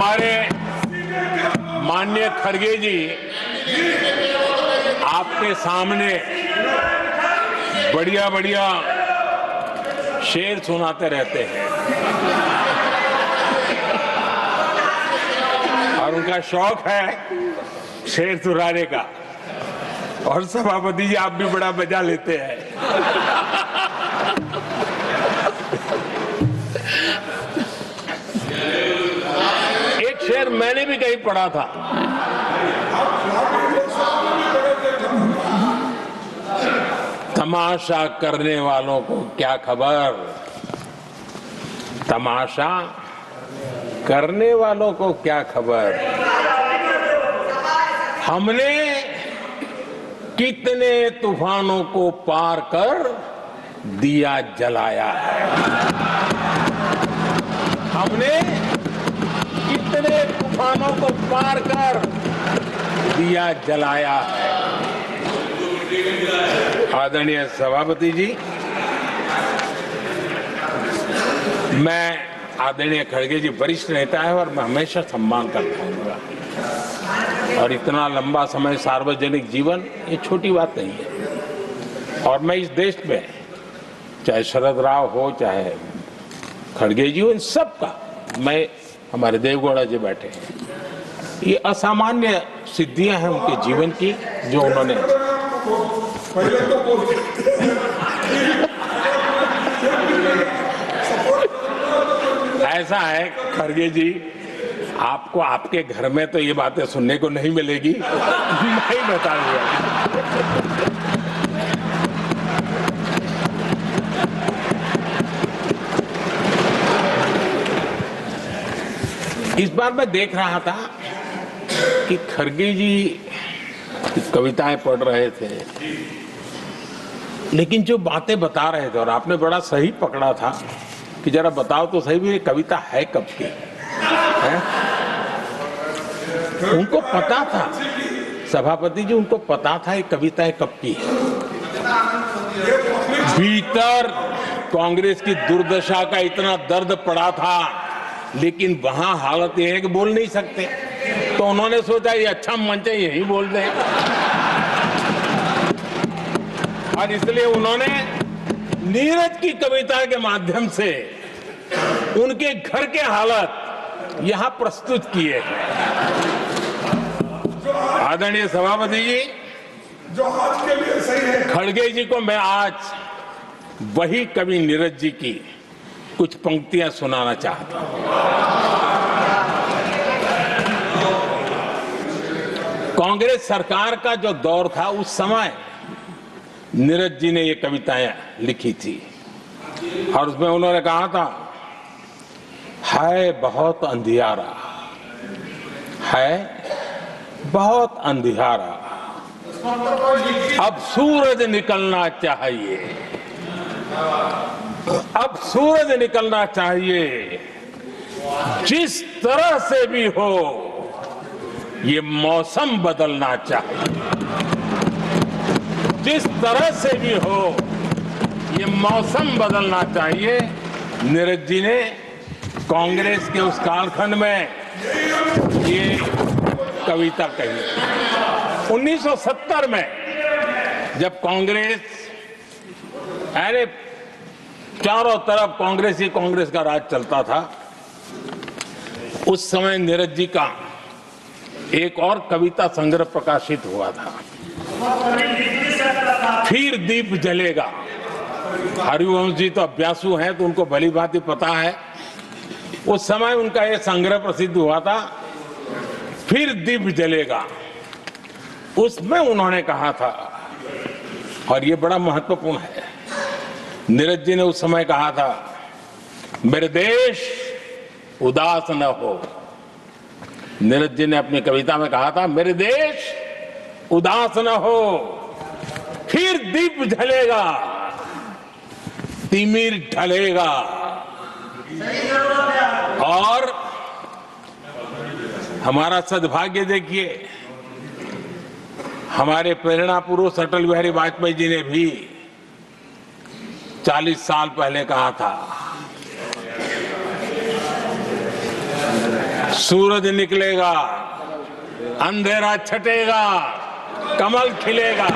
हमारे माननीय खड़गे जी आपके सामने बढ़िया बढ़िया शेर सुनाते रहते हैं और उनका शौक है शेर सुनाने का। और सभापति जी आप भी बड़ा मजा लेते हैं। एक शेर मैंने भी कहीं पढ़ा था, तमाशा करने वालों को क्या खबर, तमाशा करने वालों को क्या खबर, हमने कितने तूफानों को पार कर दिया जलाया है, हमने कितने तूफानों को पार कर दिया जलाया है। आदरणीय सभापति जी, मैं आदरणीय खड़गे जी वरिष्ठ नेता है और मैं हमेशा सम्मान करता हूँ और इतना लंबा समय सार्वजनिक जीवन ये छोटी बात नहीं है। और मैं इस देश में चाहे शरद राव हो चाहे खड़गे जी हो, इन सब का मैं, हमारे देवगौड़ा जी बैठे हैं, ये असामान्य सिद्धियां हैं उनके जीवन की जो उन्होंने ऐसा है खड़गे जी, आपको आपके घर में तो ये बातें सुनने को नहीं मिलेगी, मैं ही बता दूंगा। इस बार मैं देख रहा था कि खड़गे जी कविताएं पढ़ रहे थे, लेकिन जो बातें बता रहे थे और आपने बड़ा सही पकड़ा था कि जरा बताओ तो सही भी ये कविता है कब की है? उनको पता था, सभापति जी उनको पता था ये कविताएं कब की है। भीतर कांग्रेस की दुर्दशा का इतना दर्द पड़ा था, लेकिन वहां हालत यह है कि बोल नहीं सकते, तो उन्होंने सोचा ये अच्छा मंच है यही बोल दें, और इसलिए उन्होंने नीरज की कविता के माध्यम से उनके घर के हालात यहां प्रस्तुत किए हैं। आदरणीय सभापति जी, जो आज के लिए सही है, खड़गे जी को मैं आज वही कवि नीरज जी की कुछ पंक्तियां सुनाना चाहता हूं। कांग्रेस सरकार का जो दौर था उस समय नीरज जी ने ये कविताएं लिखी थी और उसमें उन्होंने कहा था, है बहुत अंधियारा, है बहुत अंधियारा, अब सूरज निकलना चाहिए, अब सूरज निकलना चाहिए, जिस तरह से भी हो ये मौसम बदलना चाहिए, जिस तरह से भी हो ये मौसम बदलना चाहिए। नीरज जी ने कांग्रेस के उस कालखंड में ये कविता कही। 1970 में जब कांग्रेस, अरे चारों तरफ कांग्रेस का राज चलता था, उस समय नीरज जी का एक और कविता संग्रह प्रकाशित हुआ था, फिर दीप जलेगा। हरिवंश जी तो अभ्यासु हैं तो उनको भली भांति पता है, उस समय उनका यह संग्रह प्रसिद्ध हुआ था, फिर दीप जलेगा। उसमें उन्होंने कहा था, और ये बड़ा महत्वपूर्ण है, नीरज जी ने उस समय कहा था, मेरे देश उदास न हो। नीरज जी ने अपनी कविता में कहा था, मेरे देश उदास न हो, फिर दीप जलेगा, तिमिर ढलेगा। और हमारा सद्भाग्य देखिए, हमारे प्रेरणा पुरुष अटल बिहारी वाजपेयी जी ने भी 40 साल पहले कहा था सूरज निकलेगा, अंधेरा छटेगा, कमल खिलेगा।